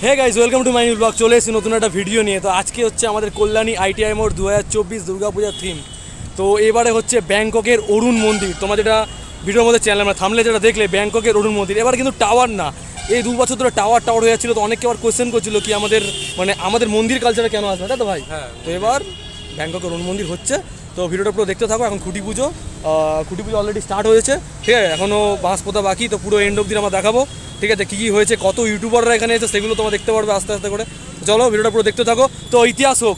Hey guys welcome to my new blog. চলে এসেছি নতুন একটা ভিডিও নিয়ে। তো আজকে হচ্ছে আমাদের কল্যাণী আইটিআই মোড় 2024 দুর্গাপূজার থিম। তো এবারে হচ্ছে ব্যাংককের অরুণ মন্দির। তোমার যেটা ভিডিওর মধ্যে চ্যানেল আমরা থামলে যেটা দেখলে ব্যাংককের অরুণ মন্দির, এবার কিন্তু টাওয়ার না, এই 2 বছর ধরে টাওয়ার হয়ে যাচ্ছিলো। তো অনেকে আবার কোয়েশ্চেন করছিল কি আমাদের মন্দির কালচারে কেন আসবে, তাই তো ভাই? তো এবার ব্যাংককের অরুণ মন্দির হচ্ছে। তো ভিডিওটা পুরো দেখতে থাকো। এখন খুঁটি পুজো অলরেডি স্টার্ট হয়েছে, ঠিক আছে? এখনও বাঁশ পোতা বাকি। তো পুরো এন্ড অবধি আমরা দেখাবো, ঠিক আছে? কী হয়েছে, কত ইউটিউবাররা এখানে এসে সেগুলো তোমরা দেখতে পারবে আস্তে আস্তে করে। চলো ভিডিওটা পুরো দেখতে থাকো। তো ইতিহাস হোক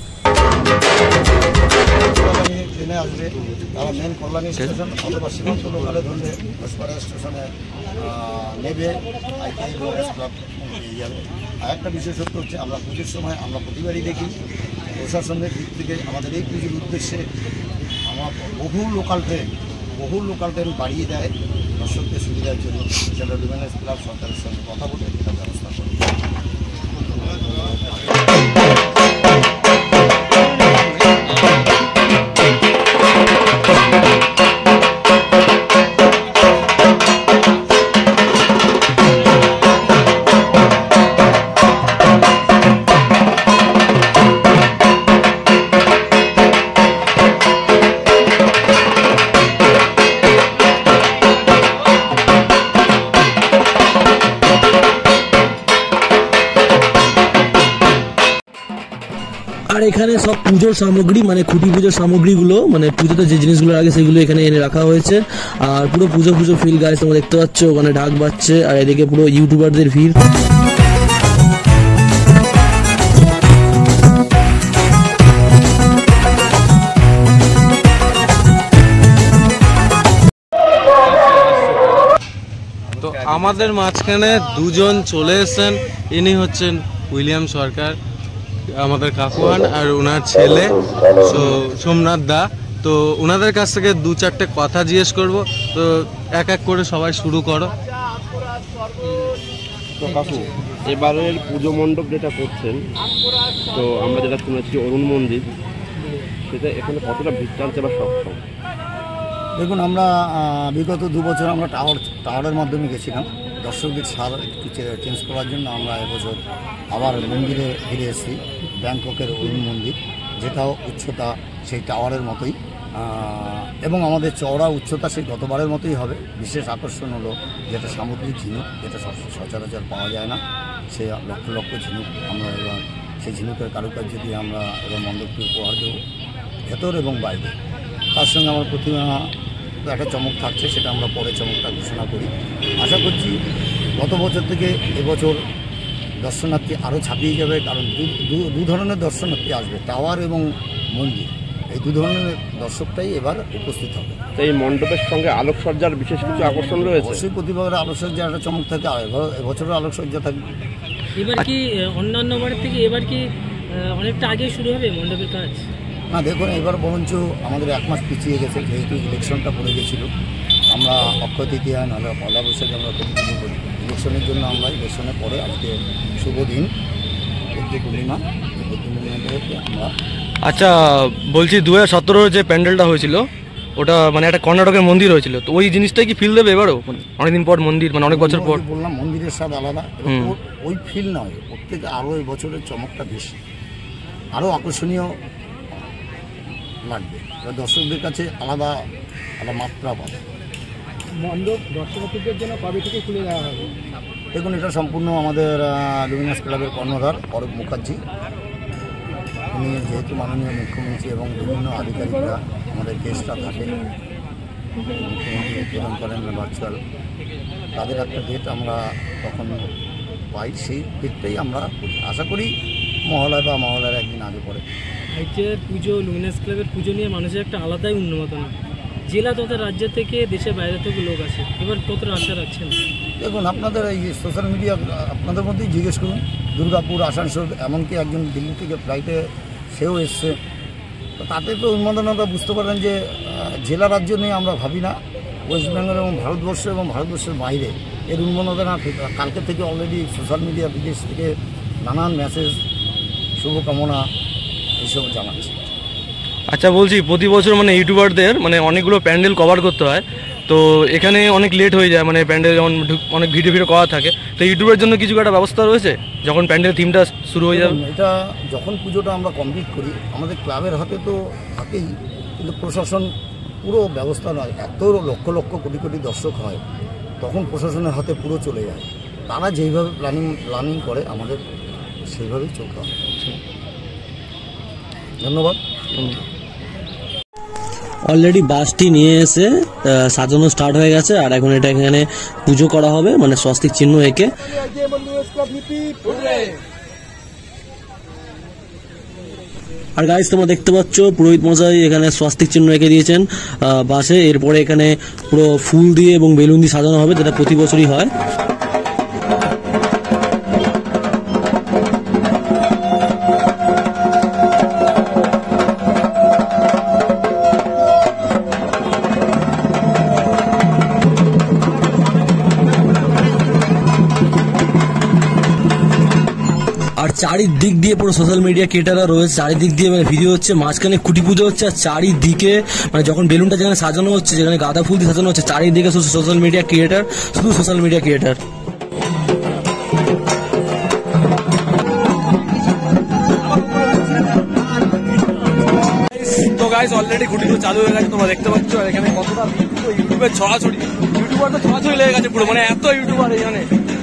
ট্রেনে আসবে তারা মেন কল্যাণী স্টেশন অথবা সীমান্ত লোকালে ধরলে ঘোষপাড়া স্টেশনে নেবে, আইটিআই ক্লাব পেয়ে যাবে। আর একটা বিশেষত্ব হচ্ছে আমরা পুজোর সময় আমরা প্রতিবারই দেখি প্রশাসনের দিক থেকে আমাদের এই পুজোর উদ্দেশ্যে আমার বহু লোকাল ট্রেন বাড়িয়ে দেয় দর্শকদের সুবিধার জন্য। সেটা লুমিনাস ক্লাব সরকারের সঙ্গে কথা বলে এটা ব্যবস্থা করে। আর এখানে সব পুজোর সামগ্রী মানে খুঁটি পুজোর সামগ্রীগুলো মানে পুজোতে যে জিনিসগুলো লাগে সেগুলো এখানে এনে রাখা হয়েছে। আর পুরো পুজো ফিল গাইস তোমরা দেখতে পাচ্ছ, ওখানে ঢাক বাজছে আর এদিকে পুরো ইউটিউবারদের ভিড়। তো আমাদের মাঝখানে দুজন চলে এসেছেন, ইনি হচ্ছেন উইলিয়াম সরকার, আমাদের কাকুয়ান, আর ওনার ছেলে সোমনাথ দা। তো ওনাদের কাছ থেকে 2-4টে কথা জিজ্ঞেস করব। তো এক এক করে সবাই শুরু করো। তো কাকু, এবারের পুজো মণ্ডপ যেটা করছেন, তো আমরা যেটা শুনেছি অরুণ মন্দির, সেটা এখানে কতটা ভিড় টানতে বা সক্ষম? দেখুন, আমরা বিগত 2 বছর আমরা টাওয়ারের মাধ্যমে গেছিলাম দর্শকদের সার একটু চেঞ্জ করার জন্য। আমরা এবছর আবার মন্দিরে ফিরে এসেছি, ব্যাংককের অরুণ মন্দির, যেটাও উচ্চতা সেই টাওয়ারের মতোই এবং আমাদের চওড়া উচ্চতা সেই গতবারের মতোই হবে। বিশেষ আকর্ষণ হলো যেটা সামুদ্রিক ঝিনুক, যেটা সচরাচর পাওয়া যায় না। সে লক্ষ লক্ষ ঝিনুক আমরা এবার সেই ঝিনুকের কারুকার্য দিয়ে আমরা এবার মণ্ডপটি উপহার দেব, ভেতর এবং বাইরে। তার সঙ্গে আমার প্রতিমা একটা চমক থাকছে, সেটা আমরা পরে চমকটা ঘোষণা করি। আশা করছি গত বছর থেকে এবছর দর্শনার্থী আরও ছাপিয়ে যাবে, কারণ দু ধরনের দর্শনার্থী আসবে, টাওয়ার এবং মন্দির। এই 2 ধরনের দর্শকটাই এবার উপস্থিত হবে। তো এই মণ্ডপের সঙ্গে আলোকসজ্জার বিশেষ কিছু আকর্ষণ রয়েছে? অবশ্যই প্রতিবারের আলোকসজ্জা একটা চমক থাকে, আর এবছরও আলোকসজ্জা থাকবে। এবার কি অন্যান্য বারের থেকে এবার কি অনেকটা আগে শুরু হবে মণ্ডপের কাজ? না, দেখুন, এবার বরঞ্চ আমাদের 1 মাস পিছিয়ে গেছে, যেহেতু ইলেকশনটা পড়ে গেছিলো। আমরা অক্ষয় তৃতীয়া নাহলে পয়লা বৈশাখে আমরা প্রতিনিধি করি। ইলেকশনের জন্য আমরা ইলেকশনের পরে আজকে শুভ দিন পূর্ণিমা, পূর্ণিমাতে আমরা। আচ্ছা, বলছি 2017 যে প্যান্ডেলটা হয়েছিল ওটা মানে একটা কর্ণাটকের মন্দির হয়েছিল, তো ওই জিনিসটাই কি ফিল দেবে এবারও? অনেকদিন পর মন্দির, মানে অনেক বছর পর। বললাম মন্দিরের স্বাদ আলাদা, ওই ফিল নয়, প্রত্যেকে আরও এই বছরের চমকটা বেশি, আরও আকর্ষণীয় লাগবে, দর্শকদের কাছে আলাদা একটা মাত্রা পাবে। মণ্ডপ দর্শনার্থীদের জন্য কবে থেকে খুলে দেওয়া হবে? দেখুন, এটা সম্পূর্ণ আমাদের লুমিনাস ক্লাবের কর্ণধার অরূপ মুখার্জি, উনি যেহেতু মাননীয় মুখ্যমন্ত্রী এবং বিভিন্ন আধিকারিকরা আমাদের গেস্টরা থাকে, মুখ্যমন্ত্রী উদ্বোধন করেন ভার্চুয়াল, তাদের একটা ডেট আমরা তখন পাই, সেই ডেটটাই আমরা আশা করি মহালয় বা মহালয়ের একদিন আগে পরে। আইটিআইয়ের পুজো, লুমিনাস ক্লাবের পুজো নিয়ে মানুষের একটা আলাদাই উন্মাদনা, জেলা তথা রাজ্য থেকে দেশের বাইরে থেকে লোক আসে। এবার কতটা আশা রাখছেন? দেখুন, আপনাদের এই সোশ্যাল মিডিয়া আপনাদের মধ্যেই জিজ্ঞেস করুন, দুর্গাপুর, আসানসোল, এমনকি একজন দিল্লি থেকে ফ্লাইটে সেও এসছে, তো তাতে তো উন্মাদনাটা বুঝতে পারেন যে জেলা রাজ্য নিয়ে আমরা ভাবি না, ওয়েস্ট বেঙ্গল এবং ভারতবর্ষ এবং ভারতবর্ষের বাইরে এর উন্মাদনা কালকে থেকে অলরেডি সোশ্যাল মিডিয়া বিদেশ থেকে নানান মেসেজ, শুভকামনা এসব জানাচ্ছে। আচ্ছা, বলছি প্রতি বছর মানে ইউটিউবারদের মানে অনেকগুলো প্যান্ডেল কভার করতে হয়, তো তো এখানে অনেক লেট হয়ে যায়, মানে প্যান্ডেল যেমন অনেক ভিডিও করা থাকে, তো ইউটিউবের জন্য কিছু একটা ব্যবস্থা রয়েছে যখন প্যান্ডেল থিমটা শুরু হয়ে যাবে? এটা যখন পুজোটা আমরা কমপ্লিট করি আমাদের ক্লাবের হাতে তো থাকেই, কিন্তু প্রশাসন পুরো ব্যবস্থা নয়, এত লক্ষ লক্ষ কোটি কোটি দর্শক হয় তখন প্রশাসনের হাতে পুরো চলে যায়। তারা যেইভাবে প্ল্যানিং করে আমাদের সেইভাবেই চলতে হবে। ধন্যবাদ। অলরেডি বাসটি নিয়ে এসে সাজানো স্টার্ট হয়ে গেছে, আর এখন এটা এখানে পুজো করা হবে, মানে স্বস্তিক চিহ্ন এঁকে। আর গাইস তোমরা দেখতে পাচ্ছ পুরোহিত মশাই এখানে স্বস্তিক চিহ্ন এঁকে দিয়েছেন বাসে। এরপরে এখানে পুরো ফুল দিয়ে এবং বেলুন দিয়ে সাজানো হবে, যেটা প্রতি বছরই হয়। আর চারিদিক দিয়ে পুরো সোশ্যাল মিডিয়া ক্রিয়েটাররা রয়েছে, চারিদিক দিয়ে মানে ভিডিও হচ্ছে, মাঝখানে খুঁটি পুজো হচ্ছে, আর চারিদিকে মানে যখন বেলুনটা যেখানে সাজানো হচ্ছে, যেখানে গাঁদা ফুল দিয়ে সাজানো হচ্ছে, চারিদিকে শুধু সোশ্যাল মিডিয়া ক্রিয়েটার, শুধু সোশ্যাল মিডিয়া ক্রিয়েটার। তো গাইস অলরেডি খুঁটি পুজো চালু হয়ে গেছে, তোমরা দেখতে পাচ্ছ। আর এখানে কতটা ইউটিউবের ছড়াছড়ি, ইউটিউবার তো ছড়াছড়ি লেগে গেছে পুরো, মানে এত ইউটিউবার এখানে,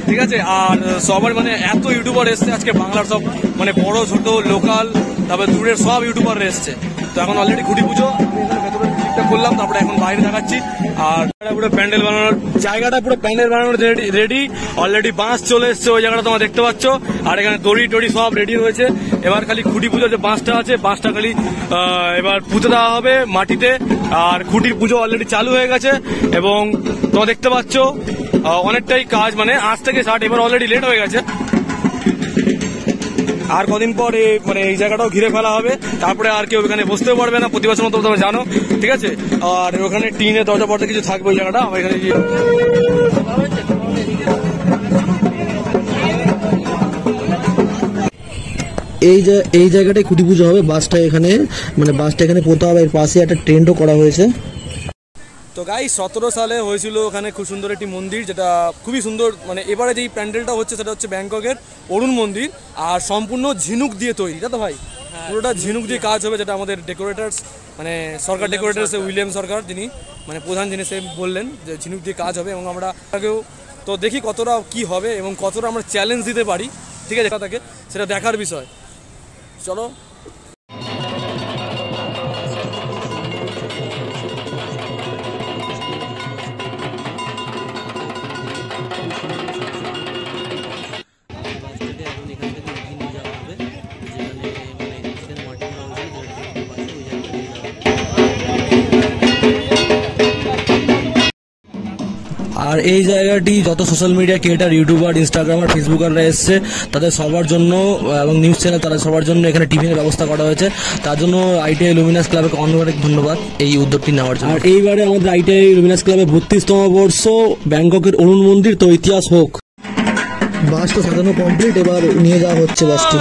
ঠিক আছে। আর সবার মানে এত ইউটিউবার এসছে আজকে, বাংলার সব মানে বড় ছোট লোকাল, তারপরে দূরের সব ইউটিউবার এসছে। তো এখন অলরেডি খুঁটি পুজো আমি এখানে ভেতরে ঠিকঠাক করলাম, তারপরে এখন বাইরে দেখাচ্ছি। আর পুরো প্যান্ডেল বানানোর জায়গাটা, পুরো প্যান্ডেল বানানোর রেডি, অলরেডি বাঁশ চলে এসছে ওই জায়গাটা তোমরা দেখতে পাচ্ছ। আর এখানে দড়ি টড়ি সব রেডি হয়েছে। এবার খালি খুঁটি পুজোর যে বাঁশটা আছে, বাঁশটা খালি এবার পুঁতে দেওয়া হবে মাটিতে। আর খুঁটির পুজো অলরেডি চালু হয়ে গেছে এবং তোমরা দেখতে পাচ্ছ অনেকটাই কাজ, মানে আজ থেকে স্টার্ট, এবার অলরেডি লেট হয়ে গেছে। আর কদিন পর মানে এই জায়গাটাও ঘিরে ফেলা হবে, তারপরে আর কেউ এখানে বসতেও পারবে না, প্রতি বছর মতো তোমরা জানো, ঠিক আছে। আর ওখানে টিনের দরজা পর্দা কিছু থাকবে ওই জায়গাটা, আমার এখানে এই জায়গাটায় খুঁটি পুজো হবে, বাসটা এখানে মানে বাসটা এখানে পোতা হবে, এর পাশে একটা টেন্টও করা হয়েছে। তো গাইস 17 সালে হয়েছিল ওখানে খুব সুন্দর একটি মন্দির, যেটা খুবই সুন্দর। মানে এবারে যেই প্যান্ডেলটা হচ্ছে সেটা হচ্ছে ব্যাংককের অরুণ মন্দির, আর সম্পূর্ণ ঝিনুক দিয়ে তৈরি, তাই তো ভাই? পুরোটা ঝিনুক দিয়ে কাজ হবে, যেটা আমাদের ডেকোরেটার্স মানে সরকার ডেকোরেটার্স উইলিয়াম সরকার, যিনি মানে প্রধান, যিনি সে বললেন যে ঝিনুক দিয়ে কাজ হবে। এবং আমরা আগেও তো দেখি কতটা কি হবে এবং কতটা আমরা চ্যালেঞ্জ দিতে পারি, ঠিক আছে, তাকে সেটা দেখার বিষয়। চলো। আর এই জায়গাটি যত সোশ্যাল মিডিয়া ক্রিয়েটার, ইউটিউবার, ইনস্টাগ্রামার, ফেসবুকাররা এসছে তাদের সবার জন্য এবং নিউজ চ্যানেল তাদের সবার জন্য এখানে টিফিনের ব্যবস্থা করা হয়েছে। তার জন্য আইটিআই লুমিনাস ক্লাবকে অনেক ধন্যবাদ এই উদ্যোগটি নেওয়ার জন্য। আর এইবারে আমাদের আইটিআই লুমিনাস ক্লাবের 32তম বর্ষ, ব্যাংককের অরুণ মন্দির, তো ইতিহাস হোক। বাসটা সাজানো কমপ্লিট, এবার নিয়ে যাওয়া হচ্ছে বাসটি।